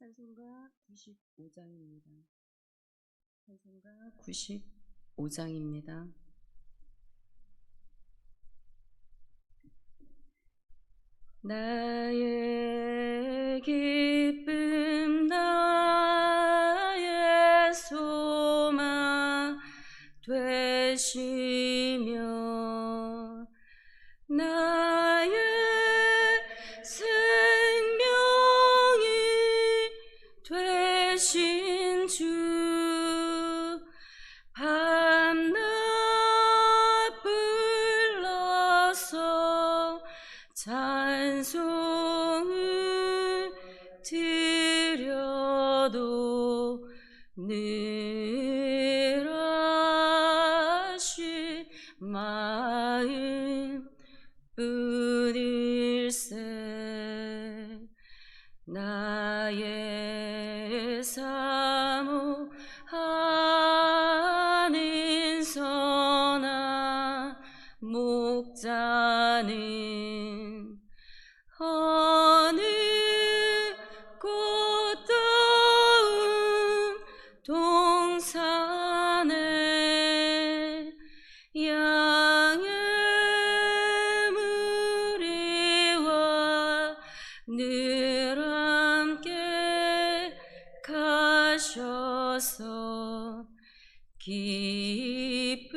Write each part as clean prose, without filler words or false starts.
찬송가 95장입니다. 찬송가 95장입니다. 나의 기쁨 나의 소망 되시며 나의 생명이 되신 주 밤낮 불러서 찬송을 드려도 늘 하실 마음 뿐일세. 나의 사모하는 선한 목자는 어느 꽃다운 동산에 양의 무리와 늘 함께 가셔서 기쁨을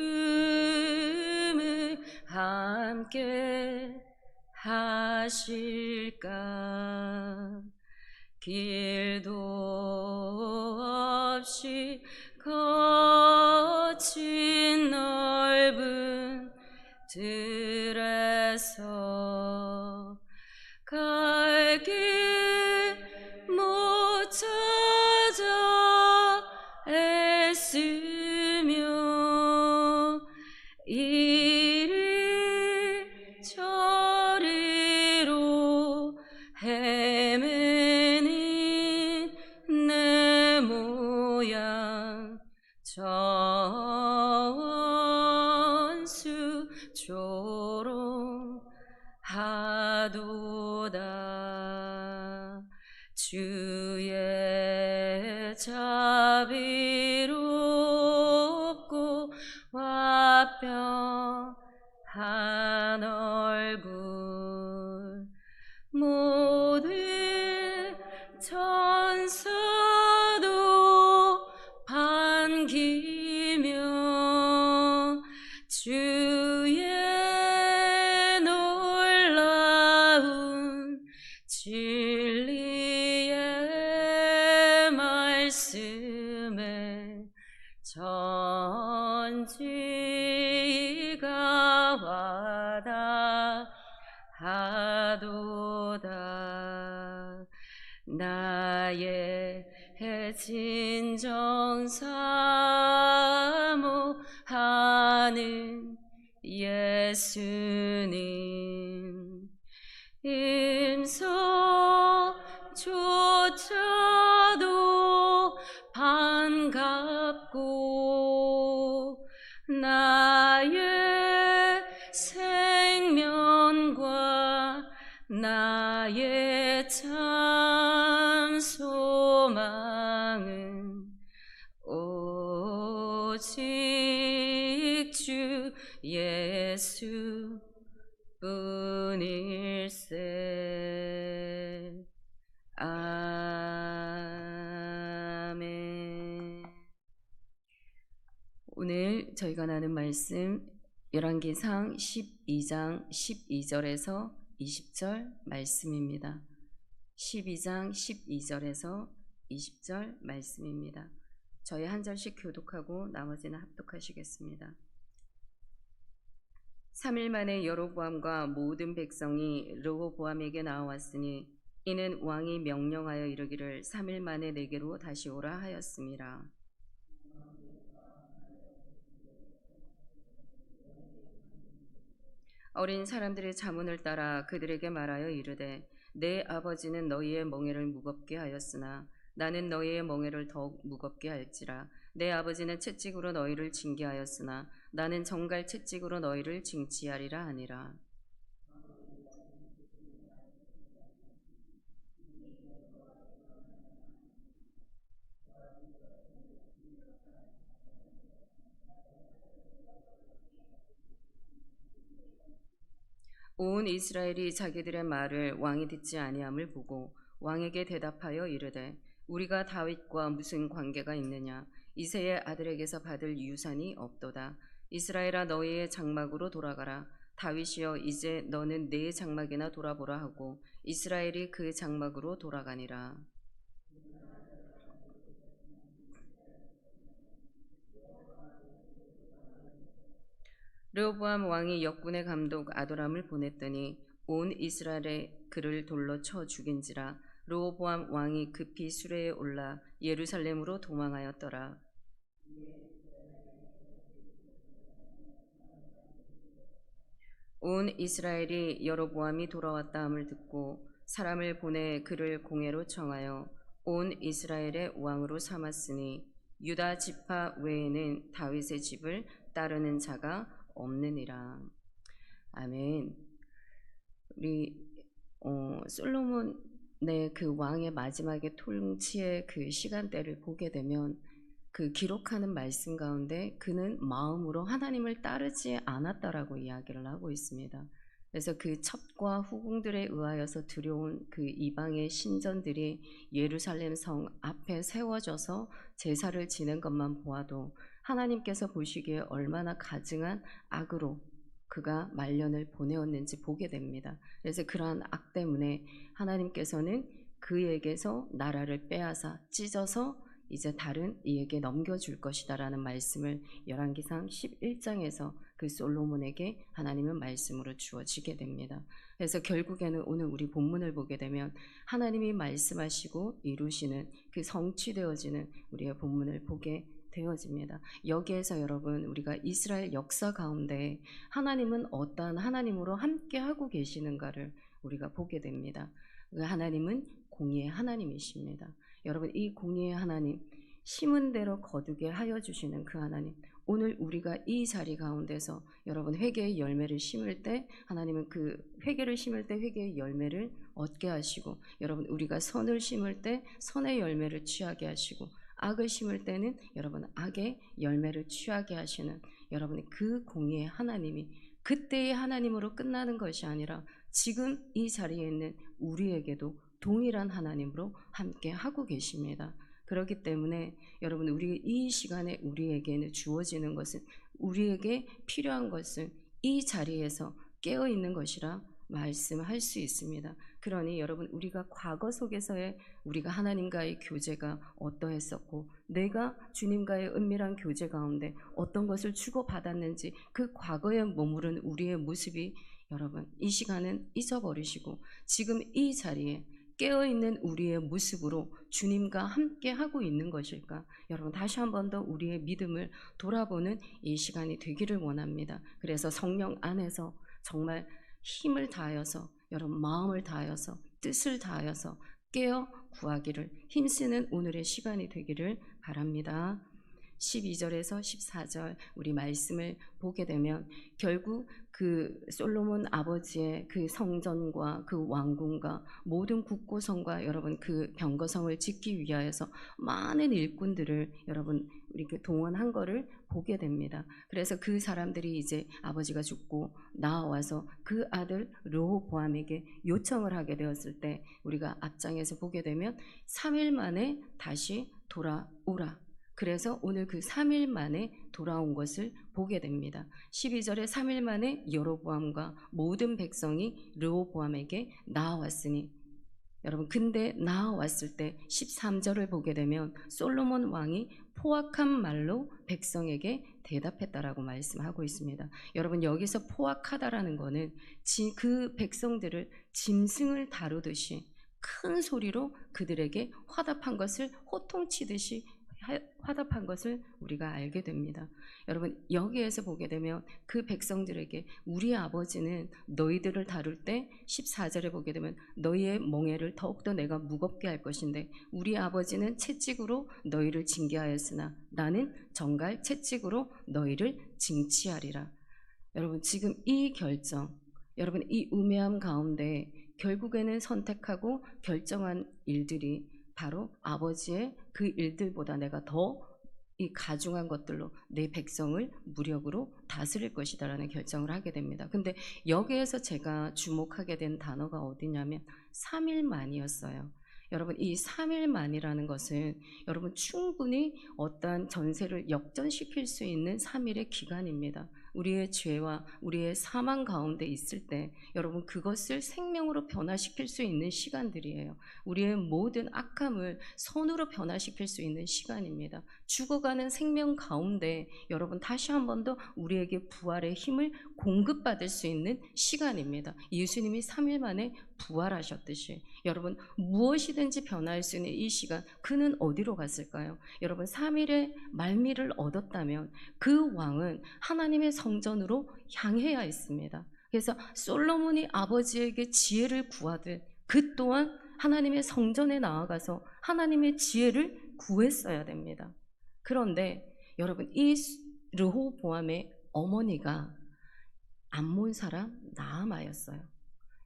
함께 하실까. 길도 없이 거친 넓은 들에서 갈 길 못 찾아 애쓰며 이리 저리로 헤매는 내 모양 전수조롱 하도다. 주의 자비롭고 화평한 얼굴 모든 천사도 반기며 주의 놀라운 진리의 말씀에 전지가 와닿하도다. 나의 진정 사모하는 예수님 음성조차도 반갑고 나의 생명과 나의 참 소망은 오직 주 예수 뿐일세. 아멘. 오늘 저희가 나눈 말씀 열왕기상 12장 12절에서 20절 말씀입니다. 12장 12절에서 20절 말씀입니다. 저희 한 절씩 교독하고 나머지는 합독하시겠습니다. 3일 만에 여로보암과 모든 백성이 르호보암에게 나왔으니 이는 왕이 명령하여 이르기를 3일 만에 내게로 다시 오라 하였음이라. 어린 사람들의 자문을 따라 그들에게 말하여 이르되 내 아버지는 너희의 멍에를 무겁게 하였으나 나는 너희의 멍에를 더욱 무겁게 할지라. 내 아버지는 채찍으로 너희를 징계하였으나 나는 정갈 채찍으로 너희를 징치하리라 하니라. 온 이스라엘이 자기들의 말을 왕이 듣지 아니함을 보고 왕에게 대답하여 이르되 우리가 다윗과 무슨 관계가 있느냐 이새의 아들에게서 받을 유산이 없도다. 이스라엘아 너희의 장막으로 돌아가라. 다윗이여 이제 너는 내 장막이나 돌아보라 하고 이스라엘이 그 장막으로 돌아가니라. 르호보암 왕이 역군의 감독 아도람을 보냈더니 온 이스라엘에 그를 돌로 쳐 죽인지라. 르호보암 왕이 급히 수레에 올라 예루살렘으로 도망하였더라. 온 이스라엘이 여로보암이 돌아왔다 함을 듣고 사람을 보내 그를 공회로 청하여 온 이스라엘의 왕으로 삼았으니 유다 지파 외에는 다윗의 집을 따르는 자가 없느니라. 아멘. 우리 솔로몬의 그 왕의 마지막에 통치의 그 시간대를 보게 되면 그 기록하는 말씀 가운데 그는 마음으로 하나님을 따르지 않았다라고 이야기를 하고 있습니다. 그래서 그 첩과 후궁들에 의하여서 들여온 그 이방의 신전들이 예루살렘 성 앞에 세워져서 제사를 지낸 것만 보아도 하나님께서 보시기에 얼마나 가증한 악으로 그가 말년을 보내었는지 보게 됩니다. 그래서 그러한 악 때문에 하나님께서는 그에게서 나라를 빼앗아 찢어서 이제 다른 이에게 넘겨줄 것이다라는 말씀을 열왕기상 11장에서 그 솔로몬에게 하나님은 말씀으로 주어지게 됩니다. 그래서 결국에는 오늘 우리 본문을 보게 되면 하나님이 말씀하시고 이루시는 그 성취되어지는 우리의 본문을 보게 되어집니다. 여기에서 여러분 우리가 이스라엘 역사 가운데 하나님은 어떠한 하나님으로 함께하고 계시는가를 우리가 보게 됩니다. 그 하나님은 공의의 하나님이십니다. 여러분 이 공의의 하나님, 심은 대로 거두게 하여 주시는 그 하나님, 오늘 우리가 이 자리 가운데서 여러분 회개의 열매를 심을 때 하나님은 그 회개를 심을 때 회개의 열매를 얻게 하시고, 여러분 우리가 선을 심을 때 선의 열매를 취하게 하시고, 악을 심을 때는 여러분 악의 열매를 취하게 하시는 여러분의 그 공의의 하나님이 그때의 하나님으로 끝나는 것이 아니라 지금 이 자리에 있는 우리에게도 동일한 하나님으로 함께 하고 계십니다. 그렇기 때문에 여러분 우리 이 시간에 우리에게는 주어지는 것은, 우리에게 필요한 것은 이 자리에서 깨어 있는 것이라 말씀할 수 있습니다. 그러니 여러분 우리가 과거 속에서의 우리가 하나님과의 교제가 어떠했었고 내가 주님과의 은밀한 교제 가운데 어떤 것을 주고받았는지 그 과거에 머무른 우리의 모습이 여러분 이 시간은 잊어버리시고 지금 이 자리에 깨어있는 우리의 모습으로 주님과 함께 하고 있는 것일까? 여러분 다시 한 번 더 우리의 믿음을 돌아보는 이 시간이 되기를 원합니다. 그래서 성령 안에서 정말 힘을 다하여서 여러분 마음을 다하여서 뜻을 다하여서 깨어 구하기를 힘쓰는 오늘의 시간이 되기를 바랍니다. 12절에서 14절 우리 말씀을 보게 되면 결국 그 솔로몬 아버지의 그 성전과 그 왕궁과 모든 국고성과 여러분 그 병거성을 짓기 위하여서 많은 일꾼들을 여러분 이렇게 동원한 거를 보게 됩니다. 그래서 그 사람들이 이제 아버지가 죽고 나와서 그 아들 르호보암에게 요청을 하게 되었을 때 우리가 앞장에서 보게 되면 3일 만에 다시 돌아오라. 그래서 오늘 그 3일 만에 돌아온 것을 보게 됩니다. 12절에 3일 만에 여로보암과 모든 백성이 르호보암에게 나아왔으니, 여러분 근데 나아왔을 때 13절을 보게 되면 솔로몬 왕이 포악한 말로 백성에게 대답했다라고 말씀하고 있습니다. 여러분 여기서 포악하다라는 거는 그 백성들을 짐승을 다루듯이 큰 소리로 그들에게 화답한 것을 호통치듯이 화답한 것을 우리가 알게 됩니다. 여러분 여기에서 보게 되면 그 백성들에게 우리 아버지는 너희들을 다룰 때 14절에 보게 되면 너희의 멍에를 더욱더 내가 무겁게 할 것인데 우리 아버지는 채찍으로 너희를 징계하였으나 나는 정갈 채찍으로 너희를 징치하리라. 여러분 지금 이 결정, 여러분 이 우매함 가운데 결국에는 선택하고 결정한 일들이 바로 아버지의 그 일들보다 내가 더 이 가중한 것들로 내 백성을 무력으로 다스릴 것이다라는 결정을 하게 됩니다. 근데 여기에서 제가 주목하게 된 단어가 어디냐면 3일 만이었어요. 여러분, 이 3일 만이라는 것은 여러분 충분히 어떠한 전세를 역전시킬 수 있는 3일의 기간입니다. 우리의 죄와 우리의 사망 가운데 있을 때 여러분 그것을 생명으로 변화시킬 수 있는 시간들이에요. 우리의 모든 악함을 선으로 변화시킬 수 있는 시간입니다. 죽어가는 생명 가운데 여러분 다시 한 번 더 우리에게 부활의 힘을 공급받을 수 있는 시간입니다. 예수님이 3일 만에 부활하셨듯이 여러분 무엇이든지 변화할 수 있는 이 시간, 그는 어디로 갔을까요? 여러분 3일의 말미를 얻었다면 그 왕은 하나님의 성전으로 향해야 했습니다. 그래서 솔로몬이 아버지에게 지혜를 구하듯 그 또한 하나님의 성전에 나아가서 하나님의 지혜를 구했어야 됩니다. 그런데 여러분 이 르호보암의 어머니가 암몬 사람 나아마였어요.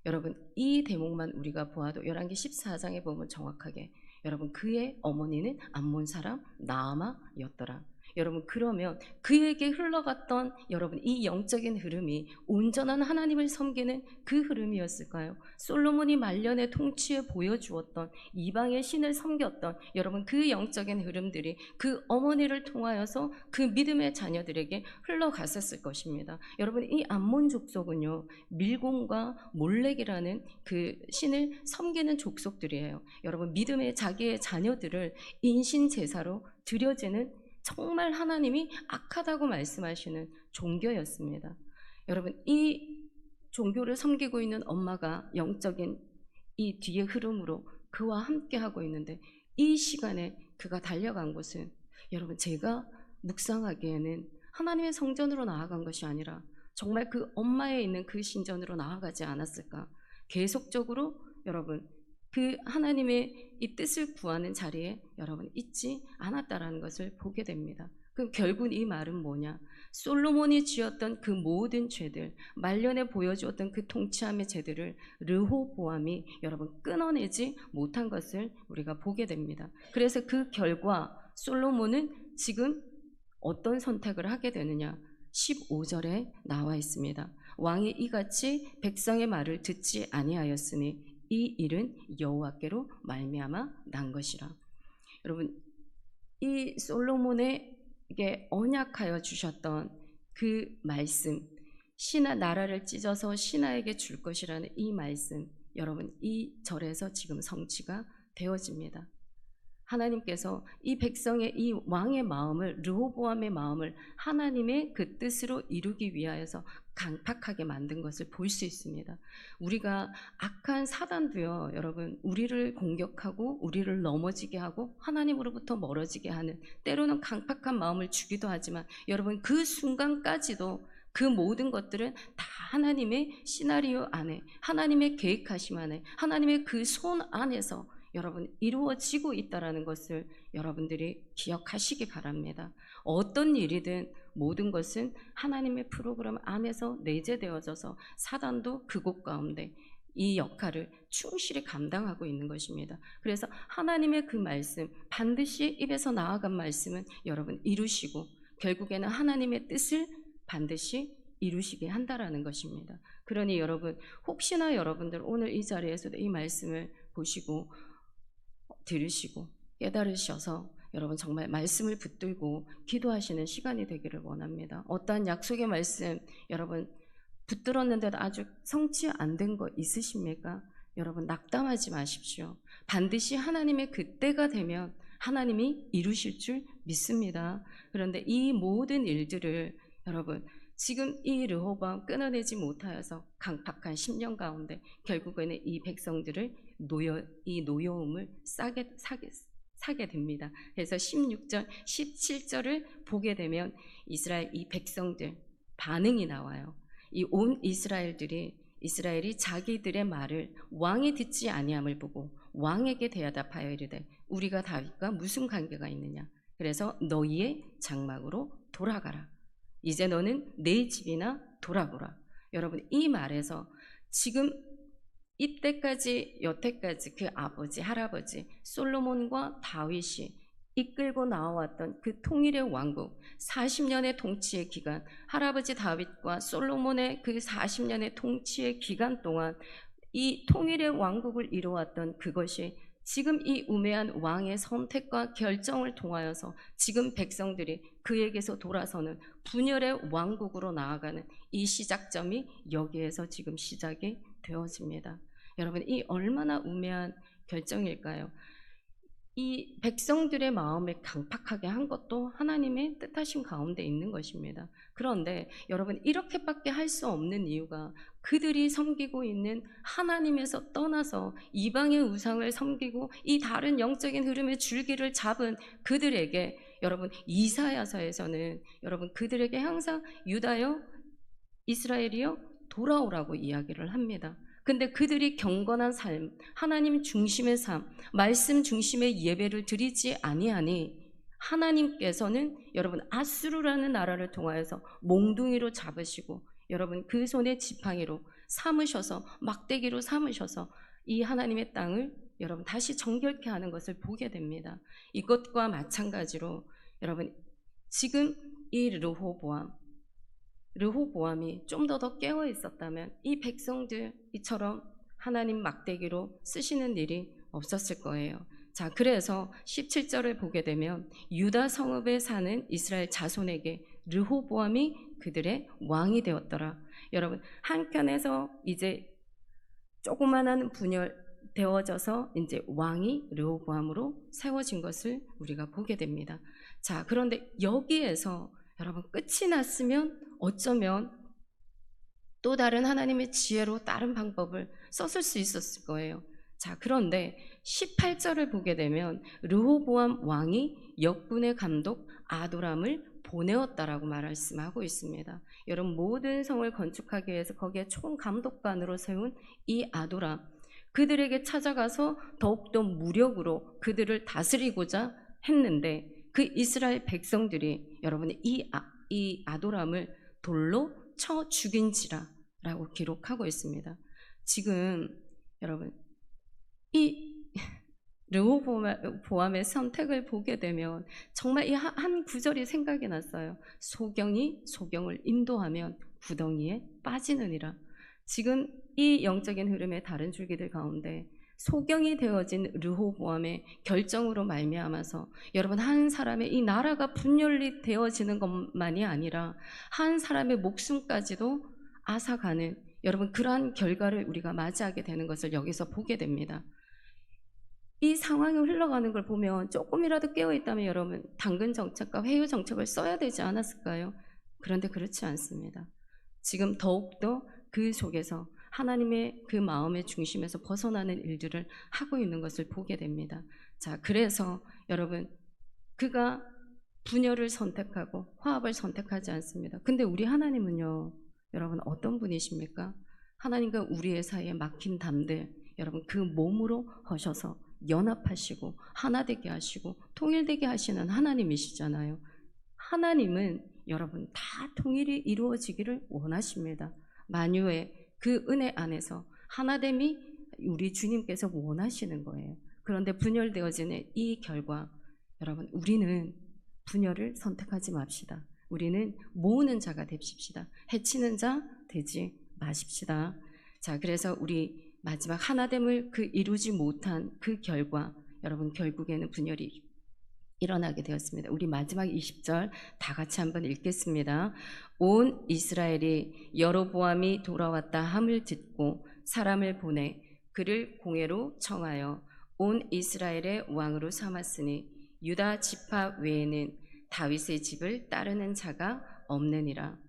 여러분 이 대목만 우리가 보아도 열왕기 14장에 보면 정확하게 여러분 그의 어머니는 암몬 사람 나아마였더라. 여러분 그러면 그에게 흘러갔던 여러분 이 영적인 흐름이 온전한 하나님을 섬기는 그 흐름이었을까요? 솔로몬이 말년의 통치에 보여주었던 이방의 신을 섬겼던 여러분 그 영적인 흐름들이 그 어머니를 통하여서 그 믿음의 자녀들에게 흘러갔었을 것입니다. 여러분 이 암몬 족속은요 밀곰과 몰렉이라는 그 신을 섬기는 족속들이에요. 여러분 믿음의 자기의 자녀들을 인신 제사로 드려지는 정말 하나님이 악하다고 말씀하시는 종교였습니다. 여러분 이 종교를 섬기고 있는 엄마가 영적인 이 뒤의 흐름으로 그와 함께 하고 있는데 이 시간에 그가 달려간 곳은 여러분 제가 묵상하기에는 하나님의 성전으로 나아간 것이 아니라 정말 그 엄마에 있는 그 신전으로 나아가지 않았을까? 계속적으로 여러분 그 하나님의 이 뜻을 구하는 자리에 여러분 있지 않았다라는 것을 보게 됩니다. 그럼 결국 이 말은 뭐냐? 솔로몬이 지었던 그 모든 죄들, 말년에 보여주었던 그 통치함의 죄들을 르호보암이 여러분 끊어내지 못한 것을 우리가 보게 됩니다. 그래서 그 결과 솔로몬은 지금 어떤 선택을 하게 되느냐? 15절에 나와 있습니다. 왕이 이같이 백성의 말을 듣지 아니하였으니 이 일은 여호와께로 말미암아 난 것이라. 여러분 이 솔로몬에게 언약하여 주셨던 그 말씀, 신하 나라를 찢어서 신하에게 줄 것이라는 이 말씀, 여러분 이 절에서 지금 성취가 되어집니다. 하나님께서 이 백성의 이 왕의 마음을, 르호보암의 마음을 하나님의 그 뜻으로 이루기 위하여서 강팍하게 만든 것을 볼 수 있습니다. 우리가 악한 사단도요, 여러분 우리를 공격하고 우리를 넘어지게 하고 하나님으로부터 멀어지게 하는, 때로는 강팍한 마음을 주기도 하지만 여러분 그 순간까지도 그 모든 것들은 다 하나님의 시나리오 안에, 하나님의 계획하심 안에, 하나님의 그 손 안에서 여러분 이루어지고 있다는 것을 여러분들이 기억하시기 바랍니다. 어떤 일이든 모든 것은 하나님의 프로그램 안에서 내재되어져서 사단도 그곳 가운데 이 역할을 충실히 감당하고 있는 것입니다. 그래서 하나님의 그 말씀, 반드시 입에서 나아간 말씀은 여러분 이루시고 결국에는 하나님의 뜻을 반드시 이루시게 한다라는 것입니다. 그러니 여러분 혹시나 여러분들 오늘 이 자리에서도 이 말씀을 보시고 들으시고 깨달으셔서 여러분 정말 말씀을 붙들고 기도하시는 시간이 되기를 원합니다. 어떠한 약속의 말씀 여러분 붙들었는데도 아직 성취 안 된 거 있으십니까? 여러분 낙담하지 마십시오. 반드시 하나님의 그때가 되면 하나님이 이루실 줄 믿습니다. 그런데 이 모든 일들을 여러분 지금 이 르호보암 끊어내지 못하여서 강팍한 10년 가운데 결국에는 이 백성들을 이 노여움을 사게 됩니다. 그래서 16절, 17절을 보게 되면 이스라엘 이 백성들 반응이 나와요. 이 온 이스라엘이 자기들의 말을 왕이 듣지 아니함을 보고 왕에게 대답하여 이르되 우리가 다윗과 무슨 관계가 있느냐? 그래서 너희의 장막으로 돌아가라. 이제 너는 내 집이나 돌아보라. 여러분 이 말에서 지금 이때까지 여태까지 그 아버지 할아버지 솔로몬과 다윗이 이끌고 나와왔던 그 통일의 왕국, 40년의 통치의 기간, 할아버지 다윗과 솔로몬의 그 40년의 통치의 기간 동안 이 통일의 왕국을 이루어왔던 그것이 지금 이 우매한 왕의 선택과 결정을 통하여서 지금 백성들이 그에게서 돌아서는 분열의 왕국으로 나아가는 이 시작점이 여기에서 지금 시작이 되어집니다. 여러분, 이 얼마나 우매한 결정일까요? 이 백성들의 마음을 강팍하게 한 것도 하나님의 뜻하신 가운데 있는 것입니다. 그런데 여러분, 이렇게밖에 할 수 없는 이유가 그들이 섬기고 있는 하나님에서 떠나서 이방의 우상을 섬기고 이 다른 영적인 흐름의 줄기를 잡은 그들에게, 여러분, 이사야서에서는 여러분 그들에게 항상 유다여 이스라엘이여 돌아오라고 이야기를 합니다. 근데 그들이 경건한 삶, 하나님 중심의 삶, 말씀 중심의 예배를 드리지 아니하니 하나님께서는 여러분 아수르라는 나라를 통하여서 몽둥이로 잡으시고 여러분 그 손에 지팡이로 삼으셔서 막대기로 삼으셔서 이 하나님의 땅을 여러분 다시 정결케 하는 것을 보게 됩니다. 이것과 마찬가지로 여러분 지금 이 르호보암이 좀 더 깨어 있었다면 이 백성들 이처럼 하나님 막대기로 쓰시는 일이 없었을 거예요. 자, 그래서 17절을 보게 되면 유다 성읍에 사는 이스라엘 자손에게 르호보암이 그들의 왕이 되었더라. 여러분, 한켠에서 이제 조그만한 분열 되어져서 이제 왕이 르호보암으로 세워진 것을 우리가 보게 됩니다. 자, 그런데 여기에서 여러분 끝이 났으면 어쩌면 또 다른 하나님의 지혜로 다른 방법을 썼을 수 있었을 거예요. 자, 그런데 18절을 보게 되면 르호보암 왕이 역군의 감독 아도람을 보내었다라고 말씀하고 있습니다. 여러분, 모든 성을 건축하기 위해서 거기에 총감독관으로 세운 이 아도람, 그들에게 찾아가서 더욱더 무력으로 그들을 다스리고자 했는데 그 이스라엘 백성들이 여러분 이 아도람을 돌로 쳐 죽인지라라고 기록하고 있습니다. 지금 여러분 이 르호보암의 선택을 보게 되면 정말 이 한 구절이 생각이 났어요. 소경이 소경을 인도하면 구덩이에 빠지느니라. 지금 이 영적인 흐름의 다른 줄기들 가운데 소경이 되어진 르호보암의 결정으로 말미암아서 여러분 한 사람의 이 나라가 분열이 되어지는 것만이 아니라 한 사람의 목숨까지도 앗아가는 여러분 그러한 결과를 우리가 맞이하게 되는 것을 여기서 보게 됩니다. 이 상황이 흘러가는 걸 보면 조금이라도 깨어있다면 여러분 당근 정책과 회유 정책을 써야 되지 않았을까요? 그런데 그렇지 않습니다. 지금 더욱더 그 속에서 하나님의 그 마음의 중심에서 벗어나는 일들을 하고 있는 것을 보게 됩니다. 자, 그래서 여러분 그가 분열을 선택하고 화합을 선택하지 않습니다. 근데 우리 하나님은요, 여러분 어떤 분이십니까? 하나님과 우리의 사이에 막힌 담들 여러분 그 몸으로 허셔서 연합하시고 하나 되게 하시고 통일되게 하시는 하나님이시잖아요. 하나님은 여러분 다 통일이 이루어지기를 원하십니다. 만유의 그 은혜 안에서 하나됨이 우리 주님께서 원하시는 거예요. 그런데 분열되어지는 이 결과 여러분 우리는 분열을 선택하지 맙시다. 우리는 모으는 자가 됩시다. 해치는 자 되지 마십시다. 자, 그래서 우리 마지막 하나됨을 그 이루지 못한 그 결과 여러분 결국에는 분열이 일어나게 되었습니다. 우리 마지막 20절 다 같이 한번 읽겠습니다. 온 이스라엘이 여로보암이 돌아왔다 함을 듣고 사람을 보내 그를 공회로 청하여 온 이스라엘의 왕으로 삼았으니 유다 지파 외에는 다윗의 집을 따르는 자가 없느니라.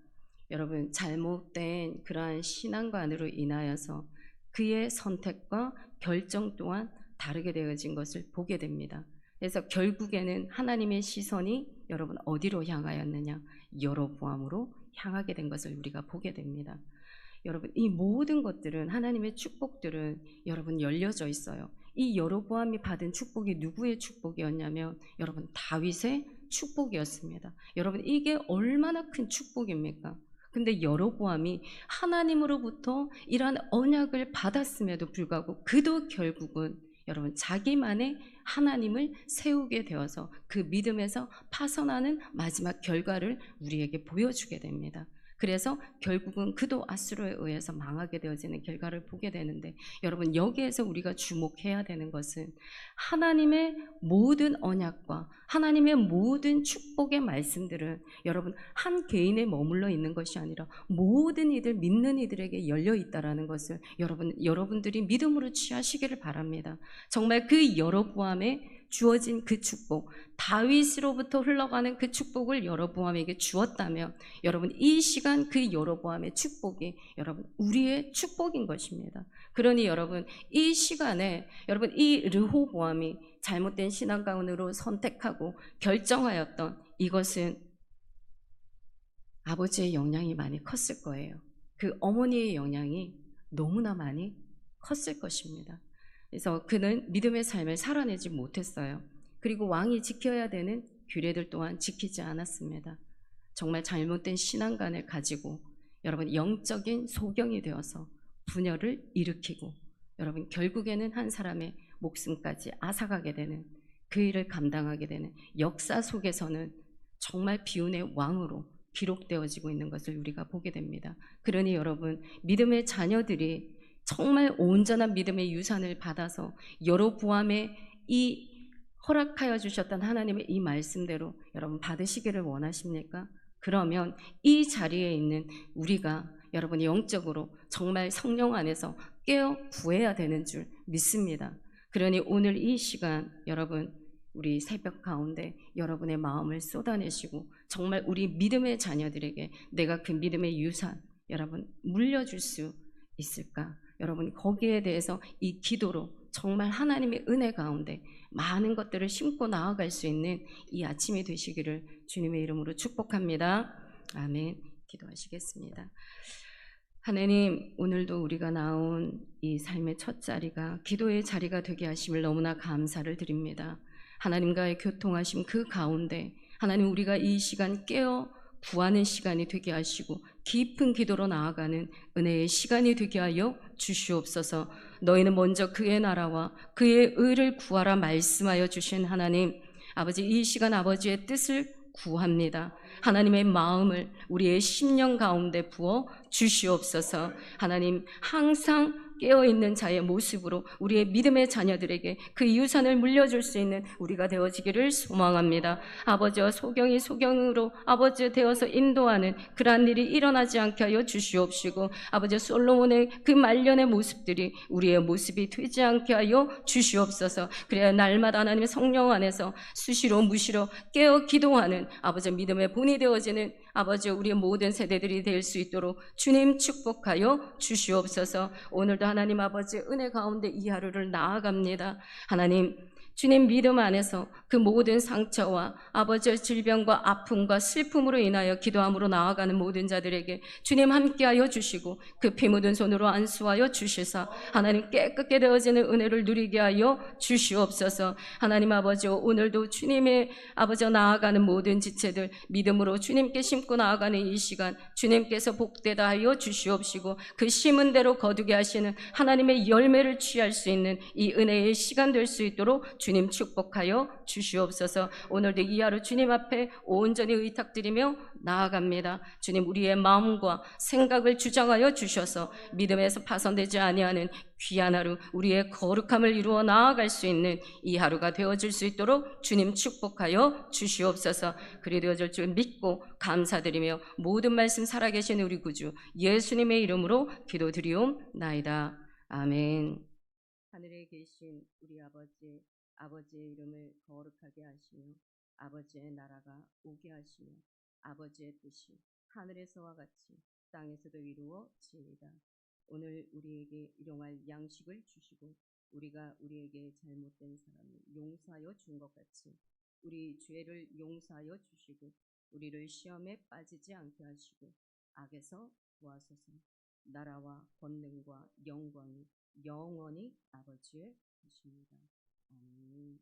여러분 잘못된 그러한 신앙관으로 인하여서 그의 선택과 결정 또한 다르게 되어진 것을 보게 됩니다. 그래서 결국에는 하나님의 시선이 여러분 어디로 향하였느냐? 여로보암으로 향하게 된 것을 우리가 보게 됩니다. 여러분 이 모든 것들은 하나님의 축복들은 여러분 열려져 있어요. 이 여로보암이 받은 축복이 누구의 축복이었냐면 여러분 다윗의 축복이었습니다. 여러분 이게 얼마나 큰 축복입니까? 근데 여로보암이 하나님으로부터 이러한 언약을 받았음에도 불구하고 그도 결국은 여러분 자기만의 하나님을 세우게 되어서 그 믿음에서 파선하는 마지막 결과를 우리에게 보여주게 됩니다. 그래서 결국은 그도 앗수르에 의해서 망하게 되어지는 결과를 보게 되는데, 여러분 여기에서 우리가 주목해야 되는 것은 하나님의 모든 언약과 하나님의 모든 축복의 말씀들은 여러분 한 개인에 머물러 있는 것이 아니라 모든 이들, 믿는 이들에게 열려 있다라는 것을 여러분들이 믿음으로 취하시기를 바랍니다. 정말 그 여로보암에 주어진 그 축복, 다윗으로부터 흘러가는 그 축복을 여로보암에게 주었다면 여러분 이 시간 그 여로보암의 축복이 여러분 우리의 축복인 것입니다. 그러니 여러분 이 시간에 여러분 이 르호보암이 잘못된 신앙 가운데로 선택하고 결정하였던 이것은 아버지의 영향이 많이 컸을 거예요. 그 어머니의 영향이 너무나 많이 컸을 것입니다. 그래서 그는 믿음의 삶을 살아내지 못했어요. 그리고 왕이 지켜야 되는 규례들 또한 지키지 않았습니다. 정말 잘못된 신앙관을 가지고 여러분 영적인 소경이 되어서 분열을 일으키고 여러분 결국에는 한 사람의 목숨까지 앗아가게 되는, 그 일을 감당하게 되는 역사 속에서는 정말 비운의 왕으로 기록되어지고 있는 것을 우리가 보게 됩니다. 그러니 여러분 믿음의 자녀들이 정말 온전한 믿음의 유산을 받아서 여로보암의 이 허락하여 주셨던 하나님의 이 말씀대로 여러분 받으시기를 원하십니까? 그러면 이 자리에 있는 우리가 여러분 영적으로 정말 성령 안에서 깨어 구해야 되는 줄 믿습니다. 그러니 오늘 이 시간 여러분 우리 새벽 가운데 여러분의 마음을 쏟아내시고 정말 우리 믿음의 자녀들에게 내가 그 믿음의 유산 여러분 물려줄 수 있을까? 여러분 거기에 대해서 이 기도로 정말 하나님의 은혜 가운데 많은 것들을 심고 나아갈 수 있는 이 아침이 되시기를 주님의 이름으로 축복합니다. 아멘. 기도하시겠습니다. 하나님, 오늘도 우리가 나온 이 삶의 첫 자리가 기도의 자리가 되게 하심을 너무나 감사를 드립니다. 하나님과의 교통하심 그 가운데 하나님 우리가 이 시간 깨어 구하는 시간이 되게 하시고 깊은 기도로 나아가는 은혜의 시간이 되게 하여 주시옵소서. 너희는 먼저 그의 나라와 그의 의를 구하라 말씀하여 주신 하나님, 아버지 이 시간 아버지의 뜻을 구합니다. 하나님의 마음을 우리의 심령 가운데 부어 주시옵소서. 하나님 항상 깨어있는 자의 모습으로 우리의 믿음의 자녀들에게 그 유산을 물려줄 수 있는 우리가 되어지기를 소망합니다. 아버지와 소경이 소경으로 아버지 되어서 인도하는 그러한 일이 일어나지 않게 하여 주시옵시고 아버지 솔로몬의 그 말년의 모습들이 우리의 모습이 되지 않게 하여 주시옵소서. 그래야 날마다 하나님의 성령 안에서 수시로 무시로 깨어 기도하는 아버지 믿음의 본이 되어지는 아버지 우리의 모든 세대들이 될 수 있도록 주님 축복하여 주시옵소서. 오늘도 하나님 아버지 은혜 가운데 이 하루를 나아갑니다. 하나님 주님 믿음 안에서 그 모든 상처와 아버지의 질병과 아픔과 슬픔으로 인하여 기도함으로 나아가는 모든 자들에게 주님 함께하여 주시고 그 피 묻은 손으로 안수하여 주시사 하나님 깨끗게 되어지는 은혜를 누리게 하여 주시옵소서. 하나님 아버지 오늘도 주님의 아버지 나아가는 모든 지체들 믿음으로 주님께 심고 나아가는 이 시간 주님께서 복되다 하여 주시옵시고 그 심은 대로 거두게 하시는 하나님의 열매를 취할 수 있는 이 은혜의 시간 될 수 있도록 주님 축복하여 주시옵소서. 오늘도 이 하루 주님 앞에 온전히 의탁드리며 나아갑니다. 주님 우리의 마음과 생각을 주장하여 주셔서 믿음에서 파손되지 아니하는 귀한 하루 우리의 거룩함을 이루어 나아갈 수 있는 이 하루가 되어질 수 있도록 주님 축복하여 주시옵소서. 그리 되어질 줄 믿고 감사드리며 모든 말씀 살아계신 우리 구주 예수님의 이름으로 기도드리옵나이다. 아멘. 하늘에 계신 우리 아버지의 이름을 거룩하게 하시며 아버지의 나라가 오게 하시며 아버지의 뜻이 하늘에서와 같이 땅에서도 이루어지이다. 오늘 우리에게 일용할 양식을 주시고 우리가 우리에게 잘못된 사람을 용서하여 준 것 같이 우리 죄를 용서하여 주시고 우리를 시험에 빠지지 않게 하시고 악에서 구하소서. 나라와 권능과 영광이 영원히 아버지의 것입니다. 아멘.